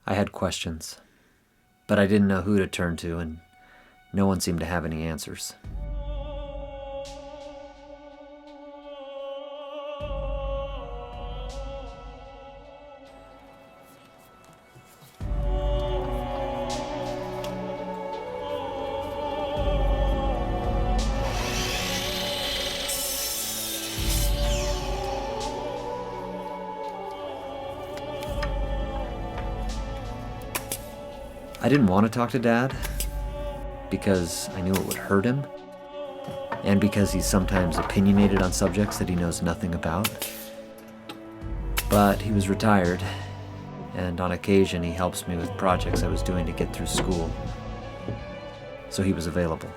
I had questions, but I didn't know who to turn to, and no one seemed to have any answers. I didn't want to talk to Dad because I knew it would hurt him, and because he's sometimes opinionated on subjects that he knows nothing about. But he was retired, and on occasion he helps me with projects I was doing to get through school, so he was available.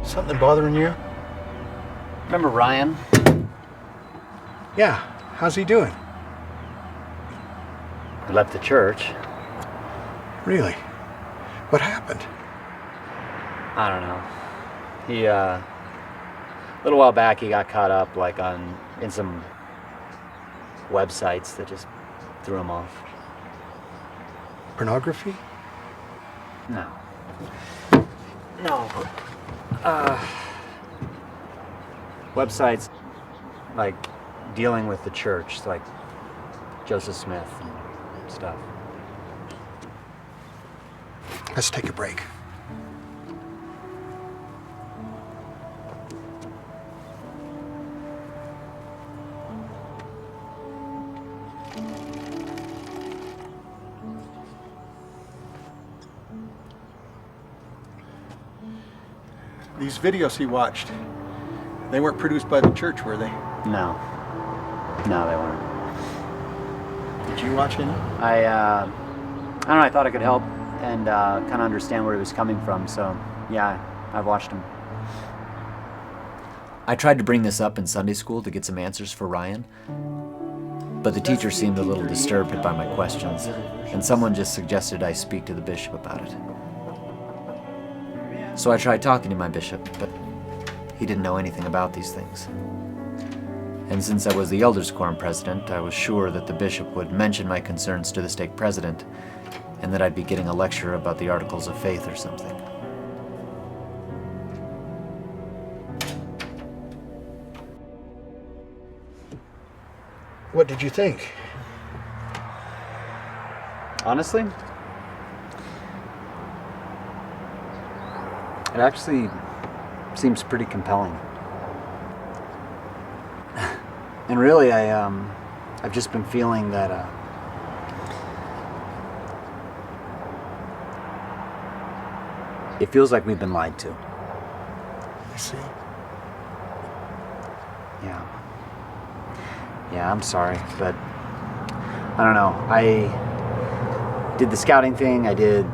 Something bothering you? Remember Ryan? Yeah. How's he doing? He left the church. Really? What happened? I don't know. He, a little while back, he got caught up, in some websites that just threw him off. Pornography? No. No. Websites, like, dealing with the church, like Joseph Smith and stuff. Let's take a break. These videos he watched, they weren't produced by the church, were they? No. No, they weren't. Did you watch any? I don't know, I thought I could help and kind of understand where he was coming from, so yeah, I've watched him. I tried to bring this up in Sunday school to get some answers for Ryan, but the teacher seemed a little disturbed by my questions, and someone just suggested I speak to the bishop about it. So I tried talking to my bishop, but he didn't know anything about these things. And since I was the elders quorum president, I was sure that the bishop would mention my concerns to the stake president, and that I'd be getting a lecture about the Articles of Faith or something. What did you think? Honestly, it actually seems pretty compelling. And really, I've just been feeling that it feels like we've been lied to. I see. Yeah. Yeah, I'm sorry, but I don't know. I did the scouting thing, I did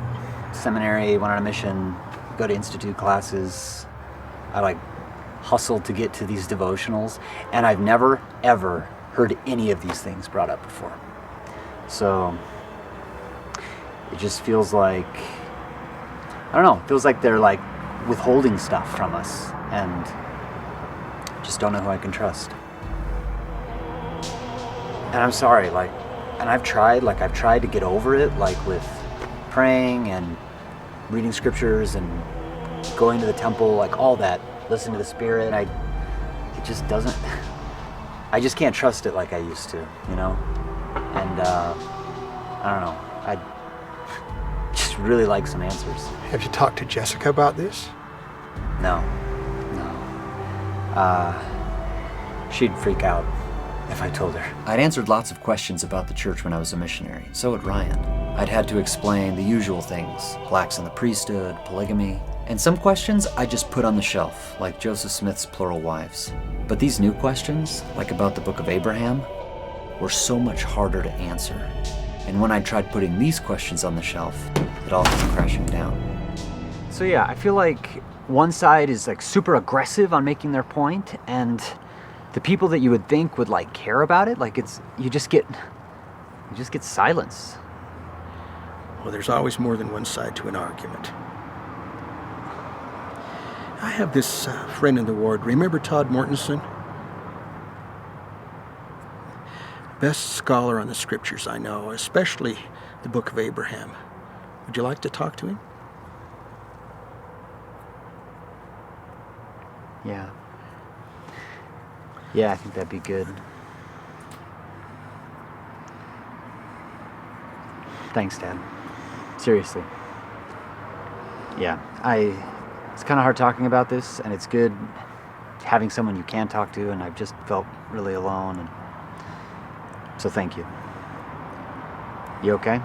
seminary, went on a mission, go to institute classes. I hustled to get to these devotionals, and I've never, ever heard any of these things brought up before. So it just feels like, I don't know, it feels like they're withholding stuff from us, and just don't know who I can trust. And I'm sorry, and I've tried to get over it, with praying and reading scriptures and going to the temple, all that, listen to the Spirit. It just doesn't, I just can't trust it like I used to, And I don't know, I'd just really like some answers. Have you talked to Jessica about this? No. She'd freak out if I told her. I'd answered lots of questions about the church when I was a missionary, so had Ryan. I'd had to explain the usual things, blacks in the priesthood, polygamy, and some questions I just put on the shelf, like Joseph Smith's plural wives. But these new questions, like about the book of Abraham, were so much harder to answer. And when I tried putting these questions on the shelf, it all came crashing down. So yeah, I feel like one side is super aggressive on making their point, and the people that you would think would care about it, you just get silence. Well, there's always more than one side to an argument. I have this friend in the ward. Remember Todd Mortensen? Best scholar on the scriptures I know, especially the Book of Abraham. Would you like to talk to him? Yeah. Yeah, I think that'd be good. Thanks, Dad. Seriously. Yeah, it's kind of hard talking about this, and it's good having someone you can talk to, and I've just felt really alone, and so thank you. You okay?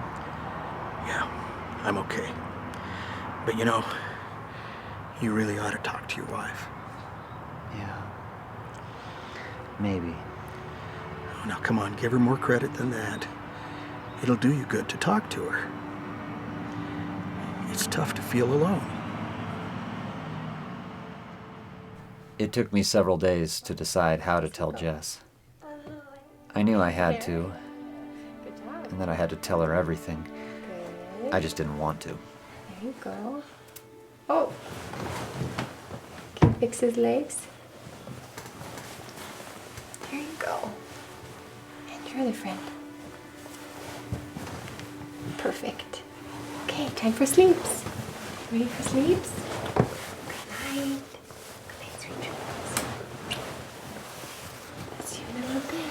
Yeah, I'm okay. But you know, you really ought to talk to your wife. Yeah. Maybe. Oh, now come on, give her more credit than that. It'll do you good to talk to her. It's tough to feel alone. It took me several days to decide how to tell Jess. I knew I had to, and that I had to tell her everything. I just didn't want to. There you go. Oh. Can you fix his legs? There you go. And your other friend. Perfect. Okay, time for sleeps. Ready for sleeps? Good night. Good night, sweet dreams. See you in a little bit.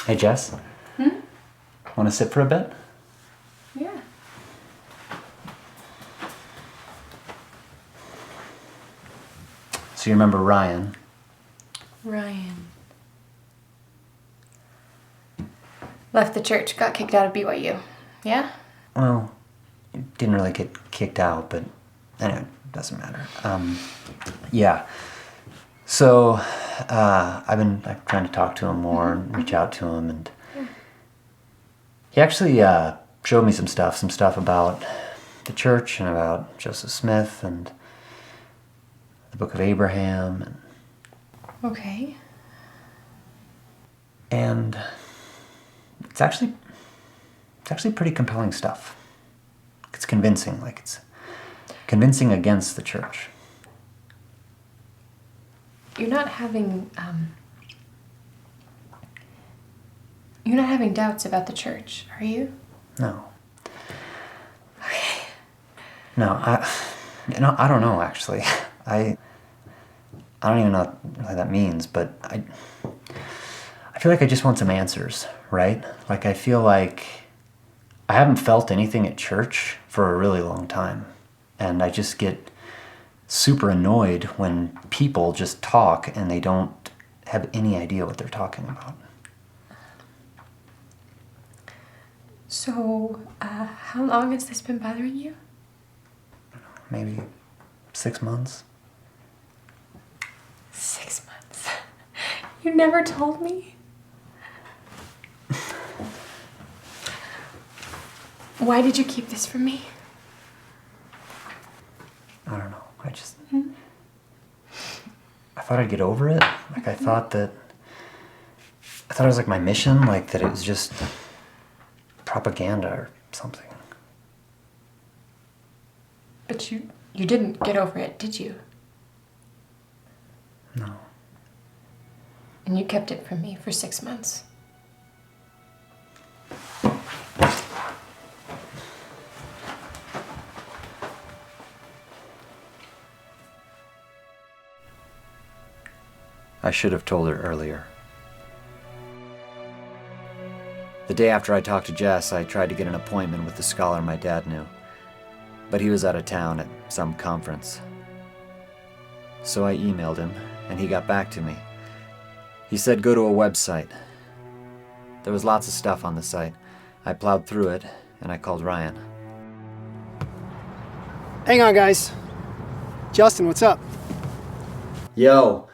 Hey, Jess? Want to sit for a bit? Yeah. So you remember Ryan? Ryan. Left the church, got kicked out of BYU. Yeah? Well, he didn't really get kicked out, but anyway, it doesn't matter. Yeah. So, I've been trying to talk to him more and reach out to him, and he actually showed me some stuff about the church and about Joseph Smith and the Book of Abraham, Okay. and it's actually pretty compelling stuff. It's convincing, it's convincing against the church. You're not having doubts about the church, are you? No. Okay. No, I don't know, actually. I don't even know what that means, but I feel like I just want some answers, right? Like, I feel like I haven't felt anything at church for a really long time, and I just get super annoyed when people just talk and they don't have any idea what they're talking about. So, how long has this been bothering you? Maybe 6 months. 6 months. You never told me? Why did you keep this from me? I don't know. I thought I'd get over it. I thought it was like my mission, that it was just propaganda or something. But you didn't get over it, did you? No. And you kept it from me for 6 months. I should have told her earlier. The day after I talked to Jess, I tried to get an appointment with the scholar my dad knew, but he was out of town at some conference. So I emailed him, and he got back to me. He said go to a website. There was lots of stuff on the site. I plowed through it, and I called Ryan. Hang on, guys. Justin, what's up? Yo,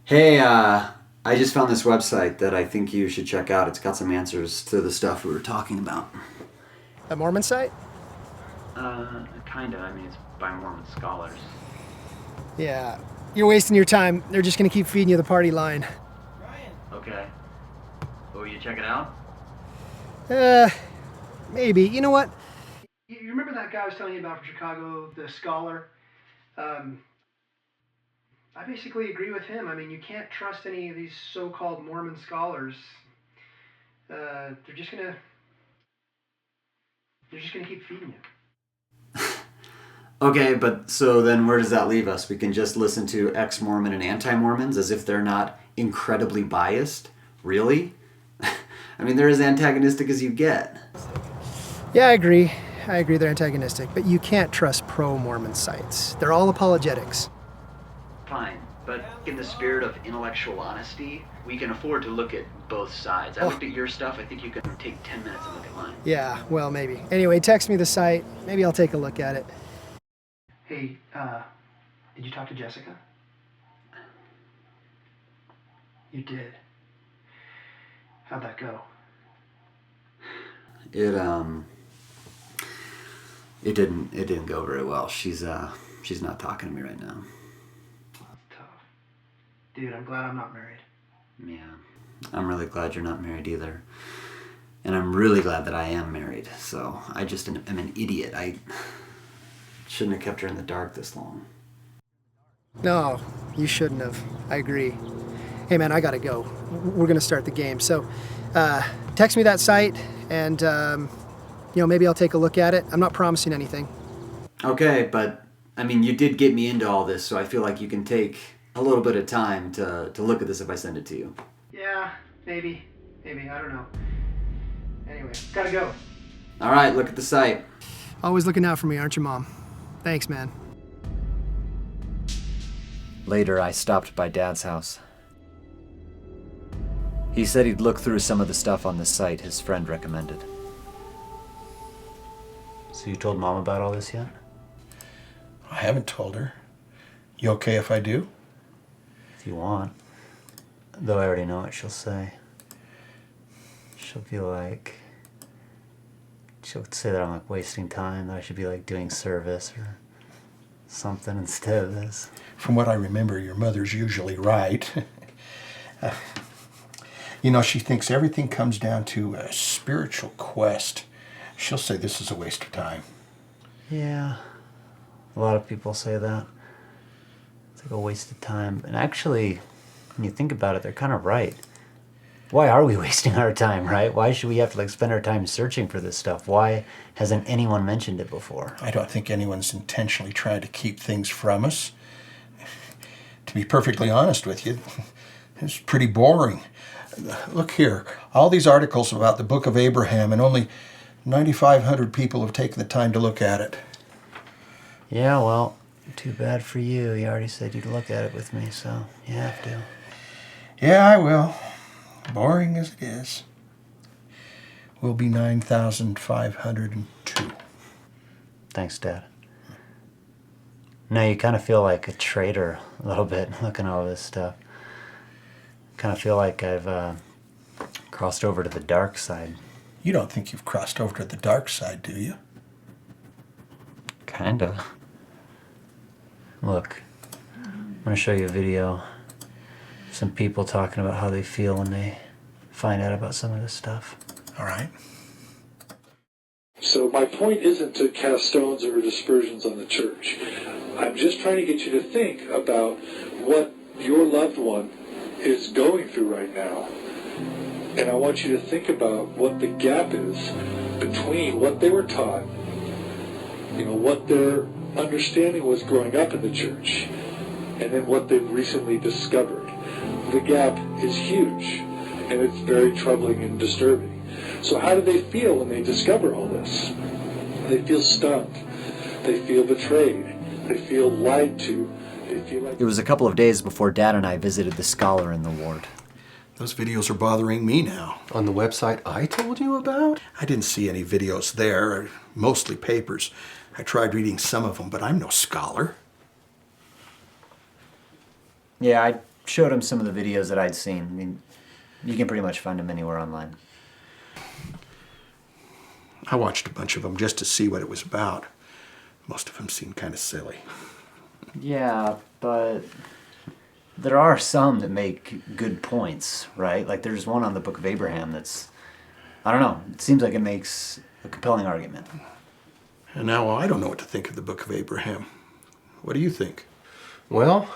hey, I just found this website that I think you should check out. It's got some answers to the stuff we were talking about. A Mormon site? Kinda. I mean, it's by Mormon scholars. Yeah. You're wasting your time. They're just gonna keep feeding you the party line. Okay. Will you check it out? Maybe. You know what? You remember that guy I was telling you about from Chicago, the scholar? I basically agree with him. I mean, you can't trust any of these so-called Mormon scholars. They're just gonna keep feeding you. Okay, but so then where does that leave us? We can just listen to ex-Mormon and anti-Mormons as if they're not incredibly biased? Really? I mean, they're as antagonistic as you get. Yeah, I agree. They're antagonistic, but you can't trust pro-Mormon sites. They're all apologetics. Fine, but in the spirit of intellectual honesty, we can afford to look at both sides. I looked at your stuff. I think you can take 10 minutes and look at mine. Yeah, well, maybe. Anyway, text me the site. Maybe I'll take a look at it. Hey, did you talk to Jessica? You did. How'd that go? It didn't go very well. She's not talking to me right now. That's tough. Dude, I'm glad I'm not married. Yeah. I'm really glad you're not married either. And I'm really glad that I am married. So I just am an idiot. I shouldn't have kept her in the dark this long. No, you shouldn't have. I agree. Hey man, I gotta go. We're gonna start the game. So, text me that site and, maybe I'll take a look at it. I'm not promising anything. Okay, but I mean, you did get me into all this, so I feel like you can take a little bit of time to look at this if I send it to you. Yeah, maybe. I don't know. Anyway, gotta go. All right, look at the site. Always looking out for me, aren't you, Mom? Thanks, man. Later, I stopped by Dad's house. He said he'd look through some of the stuff on the site his friend recommended. So you told Mom about all this yet? I haven't told her. You okay if I do? If you want. Though I already know what she'll say. She'll say that I'm like wasting time, that I should be like doing service or something instead of this. From what I remember, your mother's usually right. She thinks everything comes down to a spiritual quest. She'll say this is a waste of time. Yeah, a lot of people say that. It's like a waste of time. And actually, when you think about it, they're kind of right. Why are we wasting our time, right? Why should we have to spend our time searching for this stuff? Why hasn't anyone mentioned it before? I don't think anyone's intentionally trying to keep things from us. To be perfectly honest with you, it's pretty boring. Look here, all these articles about the Book of Abraham, and only 9,500 people have taken the time to look at it. Yeah, well, too bad for you. You already said you'd look at it with me, so you have to. Yeah, I will. Boring as it is. Will be 9,502. Thanks, Dad. Now you kind of feel like a traitor a little bit looking at all this stuff. Kind of feel like I've crossed over to the dark side. You don't think you've crossed over to the dark side, do you? Kinda. Look, I'm gonna show you a video. Some people talking about how they feel when they find out about some of this stuff. All right. So my point isn't to cast stones or dispersions on the church. I'm just trying to get you to think about what your loved one is going through right now. And I want you to think about what the gap is between what they were taught, what their understanding was growing up in the church, and then what they've recently discovered. The gap is huge, and it's very troubling and disturbing. So how do they feel when they discover all this? They feel stunned. They feel betrayed. They feel lied to. They feel like... It was a couple of days before Dad and I visited the scholar in the ward. Those videos are bothering me now. On the website I told you about? I didn't see any videos there, mostly papers. I tried reading some of them, but I'm no scholar. Yeah, I showed him some of the videos that I'd seen. I mean, you can pretty much find them anywhere online. I watched a bunch of them just to see what it was about. Most of them seemed kind of silly. Yeah, but there are some that make good points, right? Like there's one on the Book of Abraham that's, I don't know, it seems like it makes a compelling argument. And now I don't know what to think of the Book of Abraham. What do you think? Well,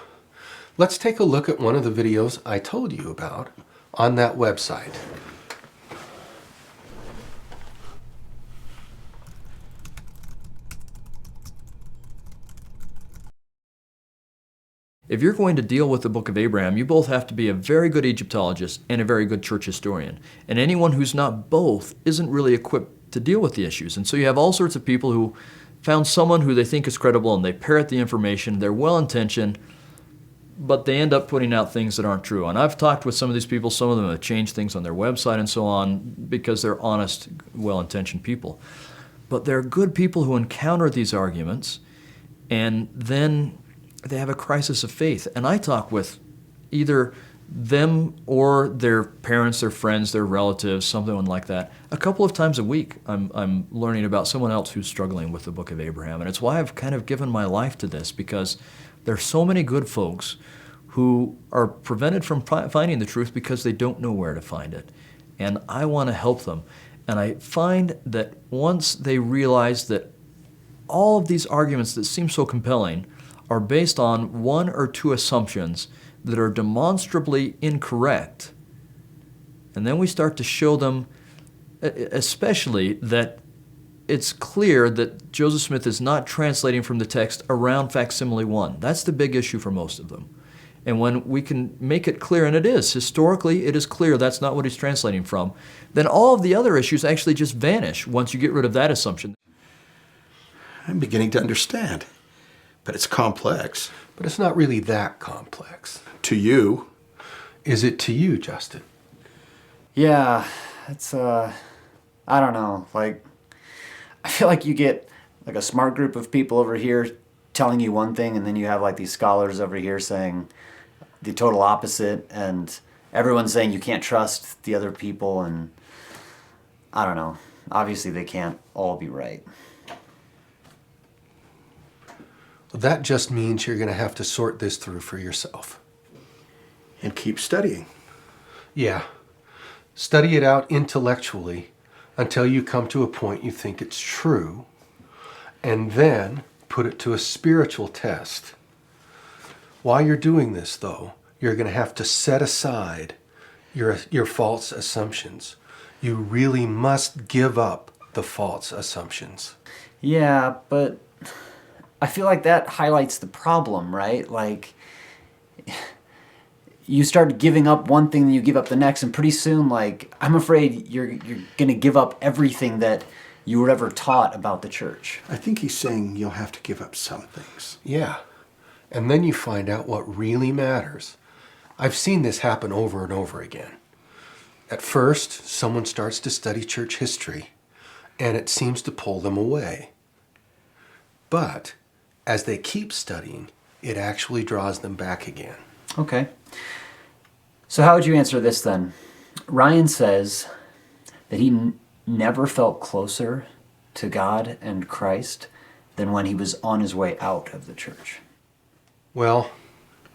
let's take a look at one of the videos I told you about on that website. If you're going to deal with the Book of Abraham, you both have to be a very good Egyptologist and a very good church historian. And anyone who's not both isn't really equipped to deal with the issues. And so you have all sorts of people who found someone who they think is credible and they parrot the information, they're well-intentioned, but they end up putting out things that aren't true. And I've talked with some of these people, some of them have changed things on their website and so on because they're honest, well-intentioned people. But they're good people who encounter these arguments and then they have a crisis of faith. And I talk with either them or their parents, their friends, their relatives, something like that. A couple of times a week, I'm learning about someone else who's struggling with the Book of Abraham. And it's why I've kind of given my life to this, because there's so many good folks who are prevented from finding the truth because they don't know where to find it. And I want to help them. And I find that once they realize that all of these arguments that seem so compelling are based on one or two assumptions that are demonstrably incorrect, and then we start to show them, especially that it's clear that Joseph Smith is not translating from the text around facsimile 1. That's the big issue for most of them. And when we can make it clear, and it is, historically it is clear that's not what he's translating from, then all of the other issues actually just vanish once you get rid of that assumption. I'm beginning to understand. But it's complex. But it's not really that complex. To you. Is it to you, Justin? Yeah, it's, I don't know, like, I feel like you get like a smart group of people over here telling you one thing, and then you have like these scholars over here saying the total opposite, and everyone's saying you can't trust the other people, and I don't know. Obviously they can't all be right. Well, that just means you're going to have to sort this through for yourself. And keep studying. Yeah. Study it out intellectually until you come to a point you think it's true, and then put it to a spiritual test. While you're doing this, though, you're going to have to set aside your false assumptions. You really must give up the false assumptions. Yeah, but I feel like that highlights the problem, right? Like, you start giving up one thing, then you give up the next, and pretty soon, like, I'm afraid you're going to give up everything that you were ever taught about the church. I think he's saying you'll have to give up some things. Yeah. And then you find out what really matters. I've seen this happen over and over again. At first, someone starts to study church history, and it seems to pull them away. But as they keep studying, it actually draws them back again. Okay. So how would you answer this then? Ryan says that he never felt closer to God and Christ than when he was on his way out of the church. Well,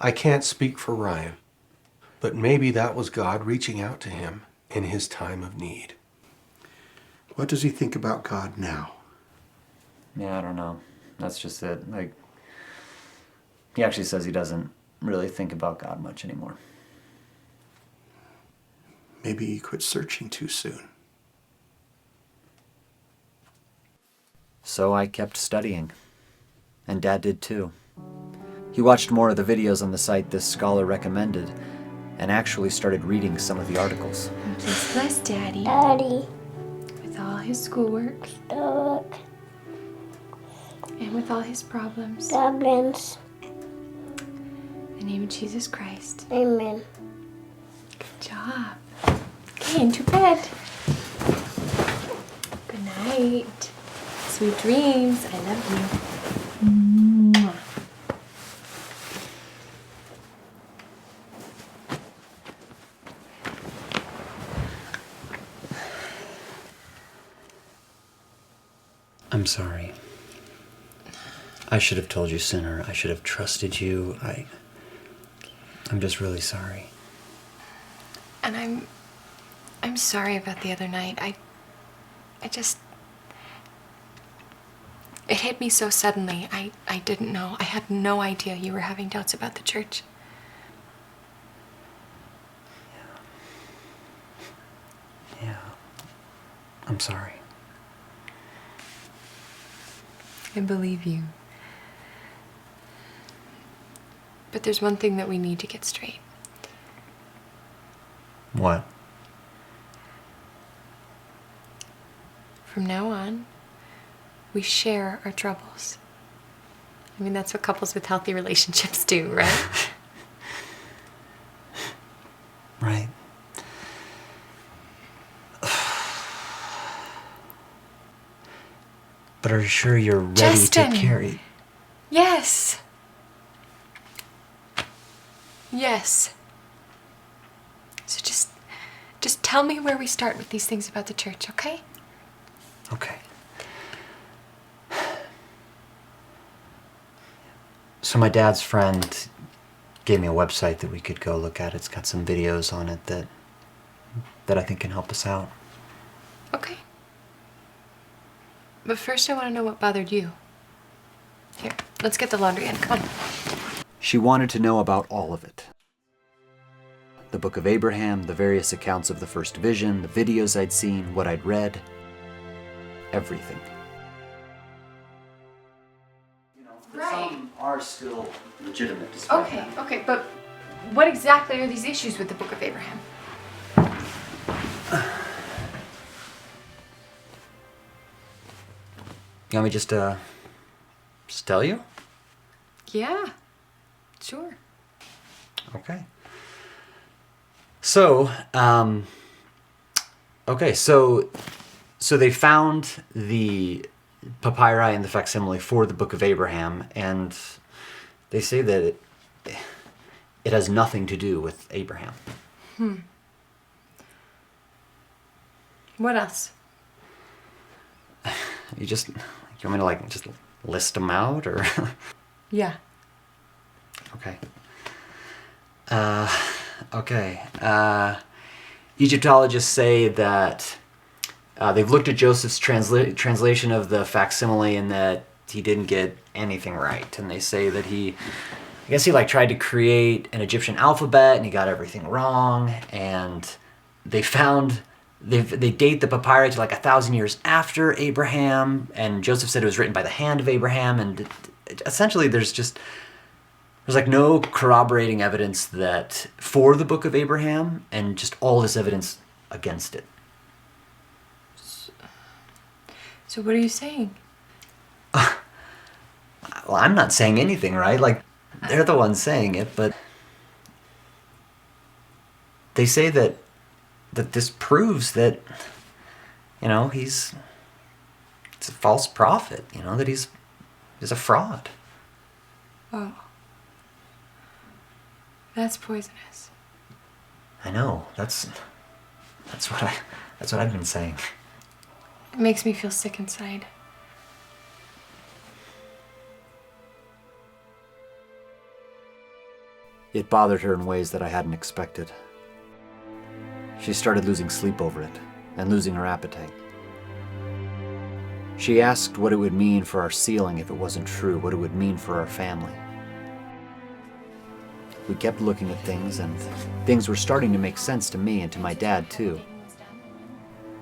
I can't speak for Ryan, but maybe that was God reaching out to him in his time of need. What does he think about God now? Yeah, I don't know. That's just it. Like, he actually says he doesn't really think about God much anymore. Maybe he quit searching too soon. So I kept studying. And Dad did too. He watched more of the videos on the site this scholar recommended and actually started reading some of the articles. Please bless Daddy. Daddy, With all his schoolwork look, and with all his problems. goblins, In the name of Jesus Christ. amen. Good job. Okay, into bed. Good night. Sweet dreams. I love you. Mwah. I'm sorry. I should have told you sooner. I should have trusted you. I'm just really sorry. And I'm sorry about the other night. I just... It hit me so suddenly. I didn't know. I had no idea you were having doubts about the church. Yeah. I'm sorry. I believe you. But there's one thing that we need to get straight. What? From now on, we share our troubles. I mean, that's what couples with healthy relationships do, right? Right. But are you sure you're ready Justin! to carry? Yes. Yes. So just tell me where we start with these things about the church, okay? Okay. So my dad's friend gave me a website that we could go look at. It's got some videos on it that I think can help us out. Okay. But first I want to know what bothered you. Here, let's get the laundry in. Come on. She wanted to know about all of it. The Book of Abraham, the various accounts of the first vision, the videos I'd seen, what I'd read. Everything. Right. Some are still legitimate. Okay, but what exactly are these issues with the Book of Abraham? You want me just tell you? Yeah, sure. Okay. So, so they found the papyri and the facsimile for the Book of Abraham, and they say that it has nothing to do with Abraham. What else? You want me to just list them out, or? Yeah. Okay. Okay. Egyptologists say that they've looked at Joseph's translation of the facsimile and that he didn't get anything right. And they say that I guess he tried to create an Egyptian alphabet and he got everything wrong. And they date the papyri to 1,000 years after Abraham. And Joseph said it was written by the hand of Abraham. And essentially there's no corroborating evidence that for the Book of Abraham, and just all this evidence against it. So what are you saying? Well, I'm not saying anything, right? They're the ones saying it, but they say that this proves that, it's a false prophet, that he's a fraud. Oh. That's poisonous. I know. That's what I've been saying. It makes me feel sick inside. It bothered her in ways that I hadn't expected. She started losing sleep over it, and losing her appetite. She asked what it would mean for our ceiling if it wasn't true, what it would mean for our family. We kept looking at things, and things were starting to make sense to me and to my dad, too.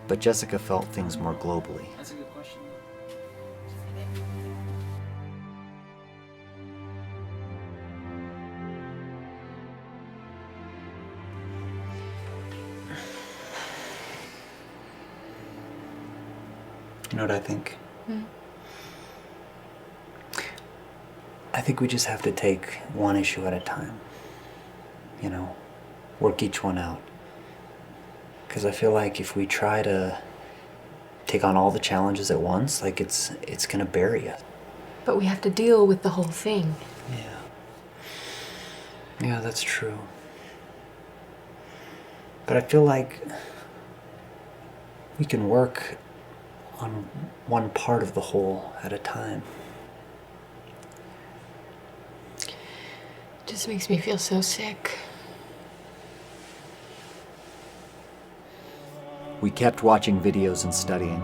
But Jessica felt things more globally. That's a good question. You know what I think? I think we just have to take one issue at a time. Work each one out. Because I feel like if we try to take on all the challenges at once, it's gonna bury us. But we have to deal with the whole thing. Yeah, that's true. But I feel like we can work on one part of the whole at a time. Just makes me feel so sick. We kept watching videos and studying.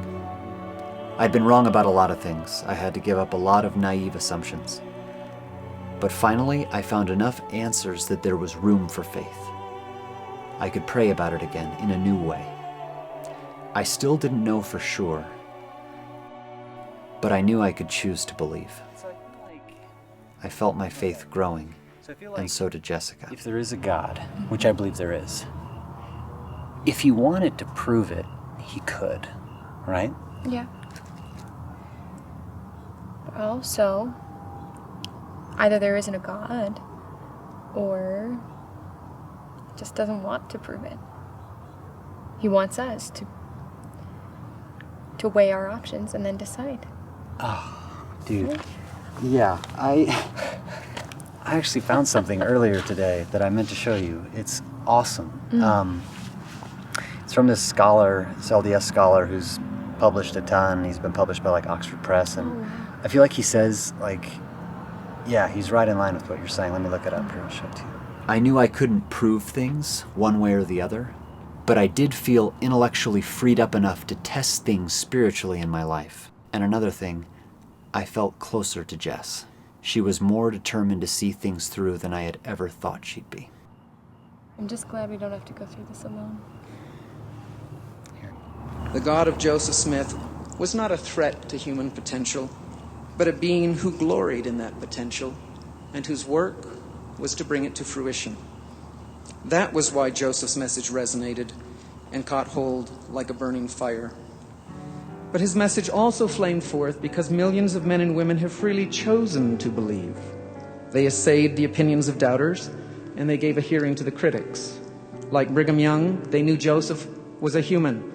I'd been wrong about a lot of things. I had to give up a lot of naive assumptions. But finally, I found enough answers that there was room for faith. I could pray about it again in a new way. I still didn't know for sure, but I knew I could choose to believe. I felt my faith growing, and so did Jessica. If there is a God, which I believe there is, if he wanted to prove it, he could, right? Yeah. Well, so either there isn't a God, or just doesn't want to prove it. He wants us to weigh our options and then decide. Oh, dude. Yeah, I actually found something earlier today that I meant to show you. It's awesome. It's from this scholar, this LDS scholar who's published a ton. He's been published by like Oxford Press, and I feel like he says, like, yeah, he's right in line with what you're saying. Let me look it up here. I'll show it to you. I knew I couldn't prove things one way or the other, but I did feel intellectually freed up enough to test things spiritually in my life. And another thing, I felt closer to Jess. She was more determined to see things through than I had ever thought she'd be. I'm just glad we don't have to go through this alone. The God of Joseph Smith was not a threat to human potential, but a being who gloried in that potential and whose work was to bring it to fruition. That was why Joseph's message resonated and caught hold like a burning fire. But his message also flamed forth because millions of men and women have freely chosen to believe. They essayed the opinions of doubters, and they gave a hearing to the critics. Like Brigham Young, they knew Joseph was a human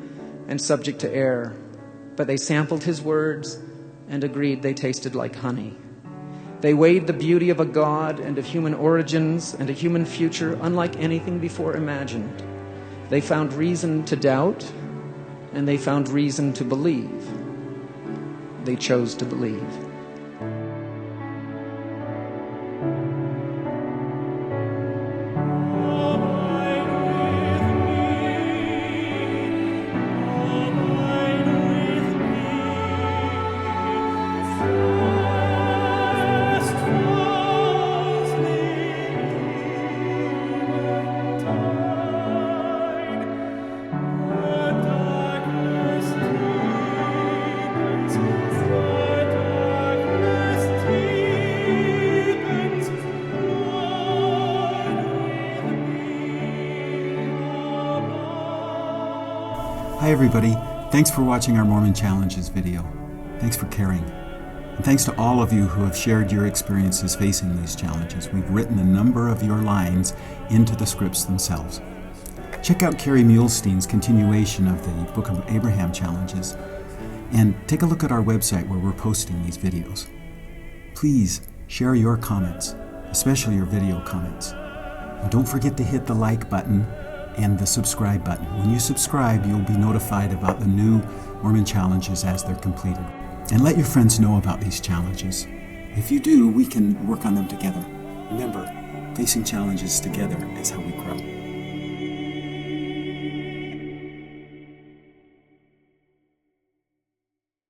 and subject to error, but they sampled his words and agreed they tasted like honey. They weighed the beauty of a God and of human origins and a human future unlike anything before imagined. They found reason to doubt, and they found reason to believe. They chose to believe. Hi everybody, thanks for watching our Mormon Challenges video. Thanks for caring. And thanks to all of you who have shared your experiences facing these challenges. We've written a number of your lines into the scripts themselves. Check out Kerry Muhlestein's continuation of the Book of Abraham Challenges, and take a look at our website where we're posting these videos. Please share your comments, especially your video comments. And don't forget to hit the like button and the subscribe button. When you subscribe, you'll be notified about the new Mormon Challenges as they're completed. And let your friends know about these challenges. If you do, we can work on them together. Remember, facing challenges together is how we